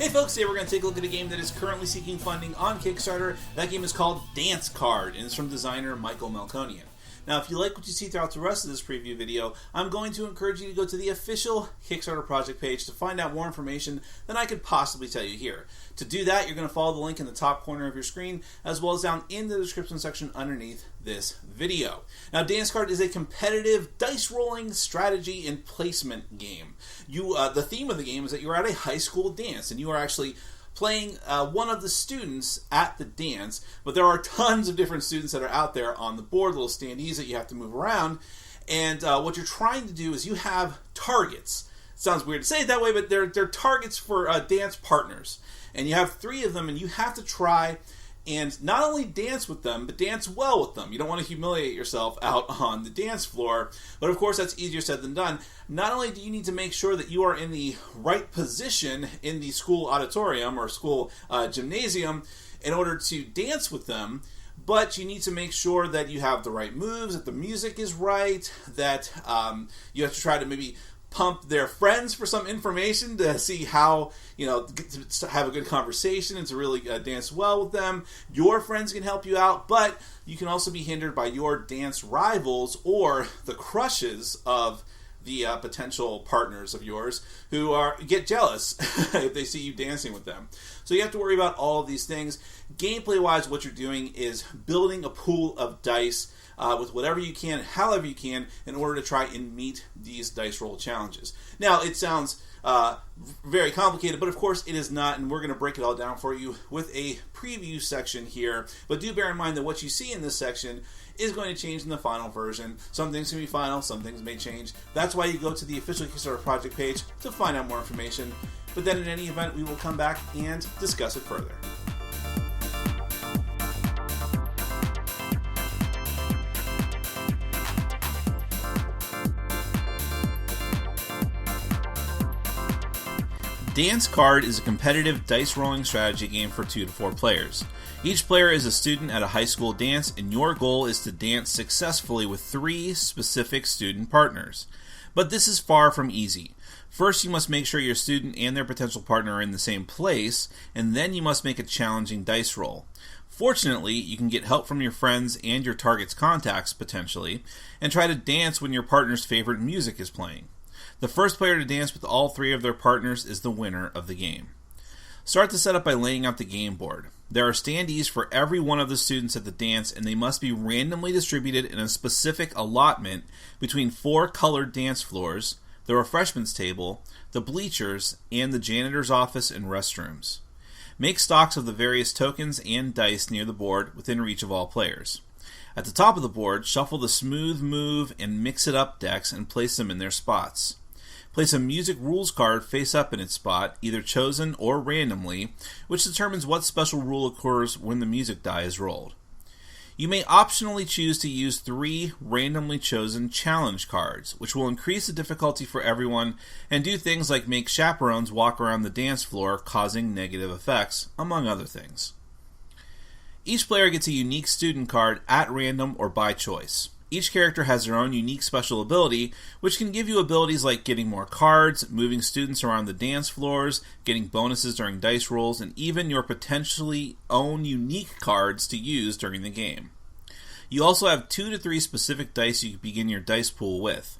Hey folks, today we're going to take a look at a game that is currently seeking funding on Kickstarter. That game is called Dance Card, and it's from designer Michael Melkonian. Now, if you like what you see throughout the rest of this preview video, I'm going to encourage you to go to the official Kickstarter project page to find out more information than I could possibly tell you here. To do that, you're going to follow the link in the top corner of your screen, as well as down in the description section underneath this video. Now, Dance Card is a competitive dice-rolling strategy and placement game. The theme of the game is that you're at a high school dance, and you are actually playing one of the students at the dance, but there are tons of different students that are out there on the board, little standees that you have to move around, and what you're trying to do is you have targets. It sounds weird to say it that way, but they're targets for dance partners, and you have 3 of them, and you have to try and not only dance with them, but dance well with them. You don't want to humiliate yourself out on the dance floor, but of course that's easier said than done. Not only do you need to make sure that you are in the right position in the school auditorium or school gymnasium in order to dance with them, but you need to make sure that you have the right moves, that the music is right, that you have to try to maybe pump their friends for some information to see how, to have a good conversation and to really dance well with them. Your friends can help you out, but you can also be hindered by your dance rivals or the crushes of the potential partners of yours who get jealous if they see you dancing with them. So you have to worry about all of these things. Gameplay-wise, what you're doing is building a pool of dice with whatever you can, however you can, in order to try and meet these dice roll challenges. Now, it sounds very complicated, but of course it is not, and we're going to break it all down for you with a preview section here. But do bear in mind that what you see in this section is going to change in the final version. Some things can be final, some things may change. That's why you go to the official Kickstarter project page to find out more information. But then in any event, we will come back and discuss it further. Dance Card is a competitive dice-rolling strategy game for 2 to 4 players. Each player is a student at a high school dance, and your goal is to dance successfully with 3 specific student partners. But this is far from easy. First, you must make sure your student and their potential partner are in the same place, and then you must make a challenging dice roll. Fortunately, you can get help from your friends and your target's contacts, potentially, and try to dance when your partner's favorite music is playing. The first player to dance with all 3 of their partners is the winner of the game. Start the setup by laying out the game board. There are standees for every one of the students at the dance, and they must be randomly distributed in a specific allotment between 4 colored dance floors, the refreshments table, the bleachers, and the janitor's office and restrooms. Make stocks of the various tokens and dice near the board within reach of all players. At the top of the board, shuffle the smooth move and mix it up decks and place them in their spots. Place a music rules card face up in its spot, either chosen or randomly, which determines what special rule occurs when the music die is rolled. You may optionally choose to use 3 randomly chosen challenge cards, which will increase the difficulty for everyone and do things like make chaperones walk around the dance floor, causing negative effects, among other things. Each player gets a unique student card at random or by choice. Each character has their own unique special ability, which can give you abilities like getting more cards, moving students around the dance floors, getting bonuses during dice rolls, and even your potentially own unique cards to use during the game. You also have 2 to 3 specific dice you can begin your dice pool with.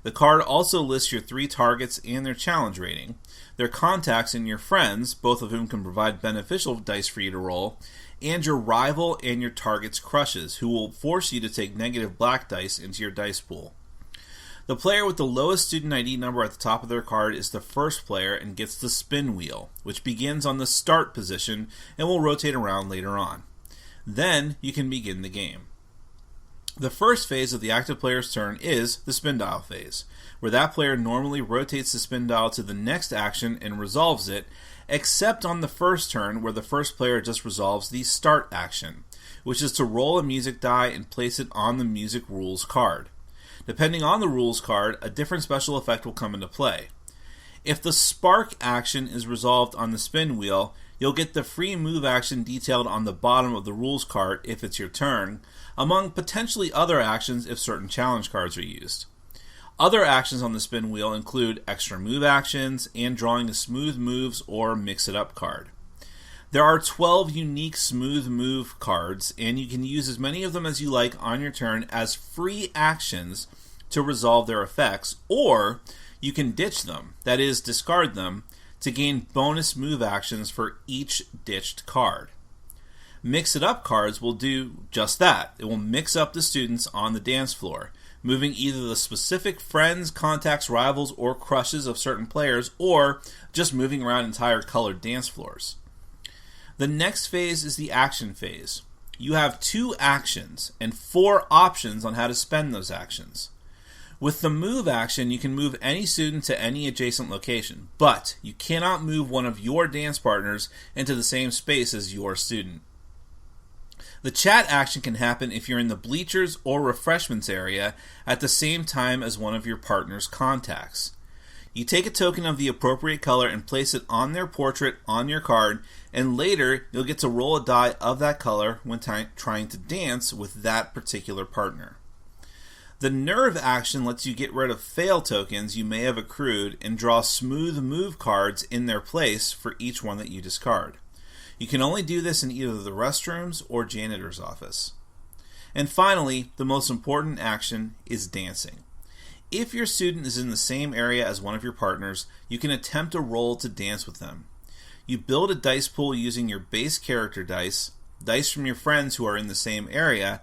The card also lists your 3 targets and their challenge rating, their contacts and your friends, both of whom can provide beneficial dice for you to roll, and your rival and your target's crushes, who will force you to take negative black dice into your dice pool. The player with the lowest student ID number at the top of their card is the first player and gets the spin wheel, which begins on the start position and will rotate around later on. Then you can begin the game. The first phase of the active player's turn is the spin dial phase, where that player normally rotates the spin dial to the next action and resolves it, except on the first turn where the first player just resolves the start action, which is to roll a music die and place it on the music rules card. Depending on the rules card, a different special effect will come into play. If the spark action is resolved on the spin wheel, you'll get the free move action detailed on the bottom of the rules card if it's your turn, among potentially other actions if certain challenge cards are used. Other actions on the spin wheel include extra move actions and drawing a smooth moves or mix it up card. There are 12 unique smooth move cards, and you can use as many of them as you like on your turn as free actions to resolve their effects, or you can ditch them, that is, discard them, to gain bonus move actions for each ditched card. Mix it up cards will do just that. It will mix up the students on the dance floor, moving either the specific friends, contacts, rivals, or crushes of certain players, or just moving around entire colored dance floors. The next phase is the action phase. You have 2 actions and 4 options on how to spend those actions. With the move action, you can move any student to any adjacent location, but you cannot move one of your dance partners into the same space as your student. The chat action can happen if you're in the bleachers or refreshments area at the same time as one of your partner's contacts. You take a token of the appropriate color and place it on their portrait on your card, and later you'll get to roll a die of that color when trying to dance with that particular partner. The nerve action lets you get rid of fail tokens you may have accrued and draw smooth move cards in their place for each one that you discard. You can only do this in either the restrooms or janitor's office. And finally, the most important action is dancing. If your student is in the same area as one of your partners, you can attempt a roll to dance with them. You build a dice pool using your base character dice, dice from your friends who are in the same area,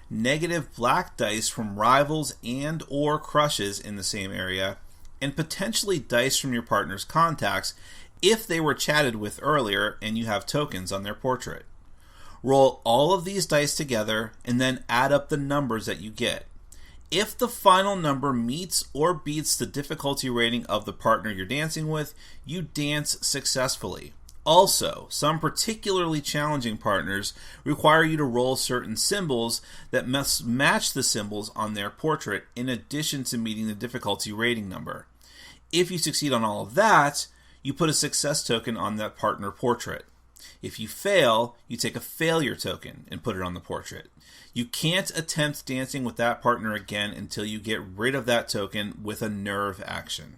negative black dice from rivals and or crushes in the same area, and potentially dice from your partner's contacts if they were chatted with earlier and you have tokens on their portrait. Roll all of these dice together and then add up the numbers that you get. If the final number meets or beats the difficulty rating of the partner you're dancing with, you dance successfully. Also, some particularly challenging partners require you to roll certain symbols that must match the symbols on their portrait in addition to meeting the difficulty rating number. If you succeed on all of that, you put a success token on that partner portrait. If you fail, you take a failure token and put it on the portrait. You can't attempt dancing with that partner again until you get rid of that token with a nerve action.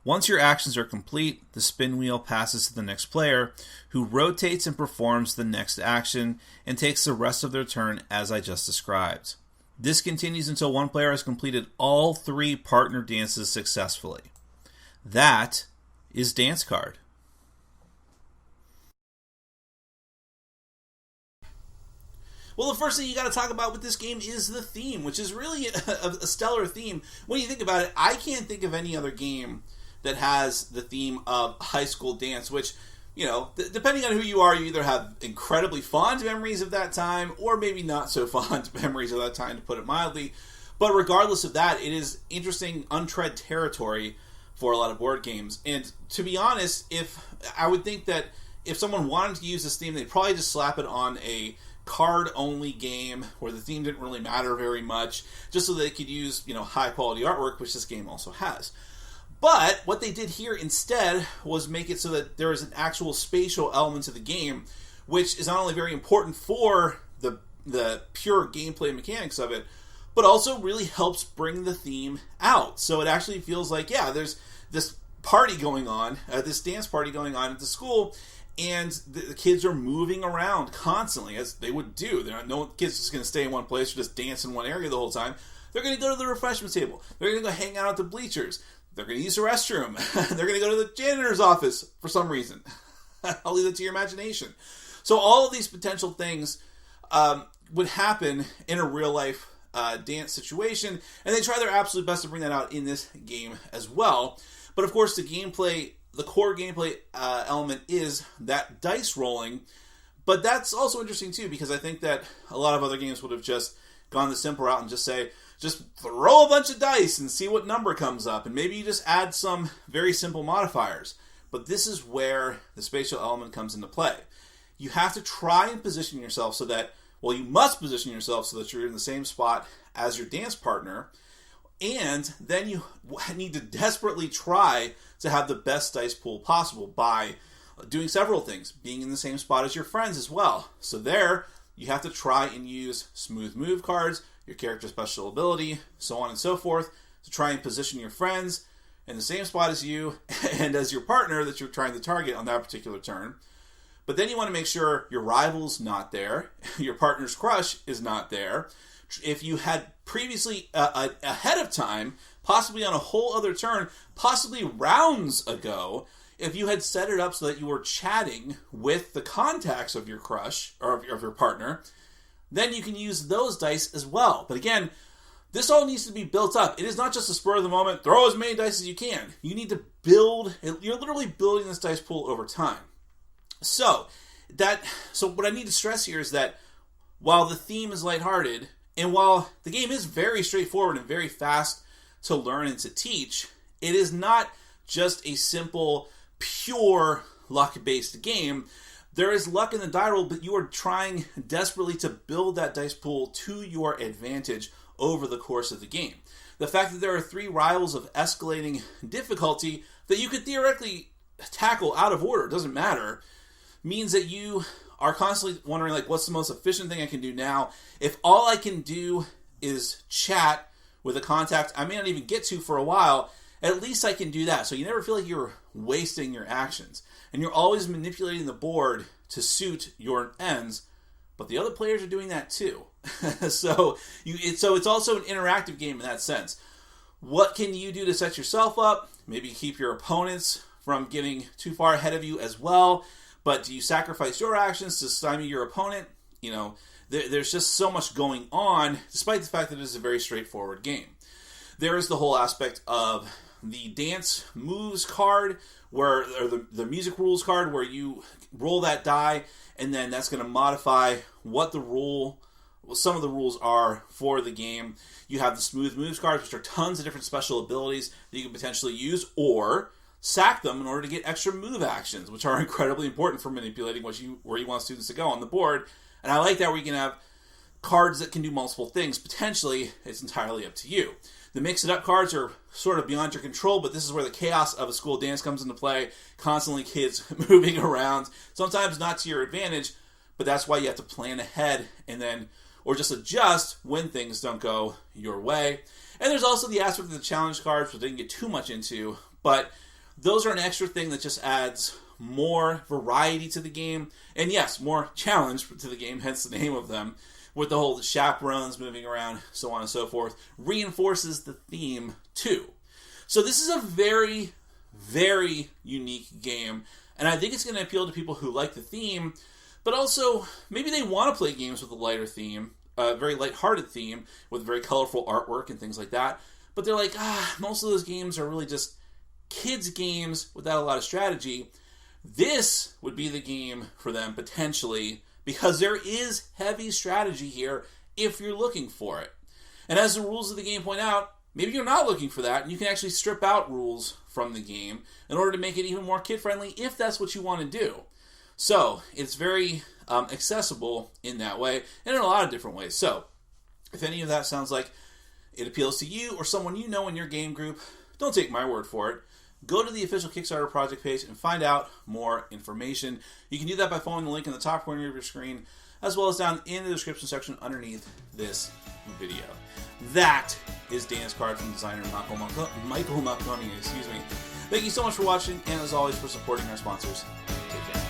Once your actions are complete, the spin wheel passes to the next player, who rotates and performs the next action and takes the rest of their turn as I just described. This continues until one player has completed all 3 partner dances successfully. That is Dance Card. Well, the first thing you got to talk about with this game is the theme, which is really a stellar theme. When you think about it, I can't think of any other game that has the theme of high school dance, which, you know, depending on who you are, you either have incredibly fond memories of that time or maybe not so fond memories of that time, to put it mildly. But regardless of that, it is interesting, untread territory for a lot of board games. And to be honest, I would think that if someone wanted to use this theme, they'd probably just slap it on a card-only game where the theme didn't really matter very much, just so they could use, high-quality artwork, which this game also has. But what they did here instead was make it so that there is an actual spatial element to the game, which is not only very important for the pure gameplay mechanics of it, but also really helps bring the theme out. So it actually feels like, there's this party going on, this dance party going on at the school, and the kids are moving around constantly, as they would do. No kid's just going to stay in one place or just dance in one area the whole time. They're going to go to the refreshment table. They're going to go hang out at the bleachers. They're going to use the restroom. They're going to go to the janitor's office for some reason. I'll leave it to your imagination. So all of these potential things would happen in a real-life dance situation, and they try their absolute best to bring that out in this game as well. But of course, the core gameplay element is that dice rolling, but that's also interesting too, because I think that a lot of other games would have just gone the simple route and just throw a bunch of dice and see what number comes up, and maybe you just add some very simple modifiers. But this is where the spatial element comes into play. You have to try and position yourself you must position yourself so that you're in the same spot as your dance partner, and then you need to desperately try to have the best dice pool possible by doing several things, being in the same spot as your friends as well. So there, you have to try and use smooth move cards, your character special ability, so on and so forth, to try and position your friends in the same spot as you and as your partner that you're trying to target on that particular turn. But then you want to make sure your rival's not there, your partner's crush is not there. If you had previously, ahead of time, possibly on a whole other turn, possibly rounds ago, if you had set it up so that you were chatting with the contacts of your crush or of your partner, then you can use those dice as well. But again, this all needs to be built up. It is not just a spur of the moment, throw as many dice as you can. You need to build, you're literally building this dice pool over time. So what I need to stress here is that while the theme is lighthearted, and while the game is very straightforward and very fast to learn and to teach, it is not just a simple, pure luck-based game. There is luck in the die roll, but you are trying desperately to build that dice pool to your advantage over the course of the game. The fact that there are 3 rivals of escalating difficulty that you could theoretically tackle out of order, doesn't matter, means that you are constantly wondering, like, what's the most efficient thing I can do now? If all I can do is chat with a contact I may not even get to for a while, at least I can do that. So you never feel like you're wasting your actions. And you're always manipulating the board to suit your ends, but the other players are doing that too. So it's also an interactive game in that sense. What can you do to set yourself up? Maybe keep your opponents from getting too far ahead of you as well. But do you sacrifice your actions to stymie your opponent? You know, there's just so much going on, despite the fact that it is a very straightforward game. There is the whole aspect of the dance moves card, or the music rules card, where you roll that die, and then that's going to modify what some of the rules are for the game. You have the smooth moves cards, which are tons of different special abilities that you can potentially use, or sack them in order to get extra move actions, which are incredibly important for manipulating where you want students to go on the board. And I like that where you can have cards that can do multiple things. Potentially, it's entirely up to you. The mix-it-up cards are sort of beyond your control, but this is where the chaos of a school dance comes into play. Constantly kids moving around, sometimes not to your advantage, but that's why you have to plan ahead or just adjust when things don't go your way. And there's also the aspect of the challenge cards, which I didn't get too much into, but those are an extra thing that just adds more variety to the game. And yes, more challenge to the game, hence the name of them, with the whole chaperones moving around, so on and so forth, reinforces the theme too. So this is a very, very unique game, and I think it's going to appeal to people who like the theme, but also maybe they want to play games with a lighter theme, a very lighthearted theme, with very colorful artwork and things like that, but they're like, most of those games are really just kids' games without a lot of strategy. This would be the game for them, potentially, because there is heavy strategy here if you're looking for it. And as the rules of the game point out, maybe you're not looking for that, and you can actually strip out rules from the game in order to make it even more kid-friendly if that's what you want to do. So, it's very accessible in that way, and in a lot of different ways. So, if any of that sounds like it appeals to you or someone you know in your game group, don't take my word for it. Go to the official Kickstarter project page and find out more information. You can do that by following the link in the top corner of your screen, as well as down in the description section underneath this video. That is Dance Card from designer Michael Marconi. Thank you so much for watching, and as always, for supporting our sponsors. Take care.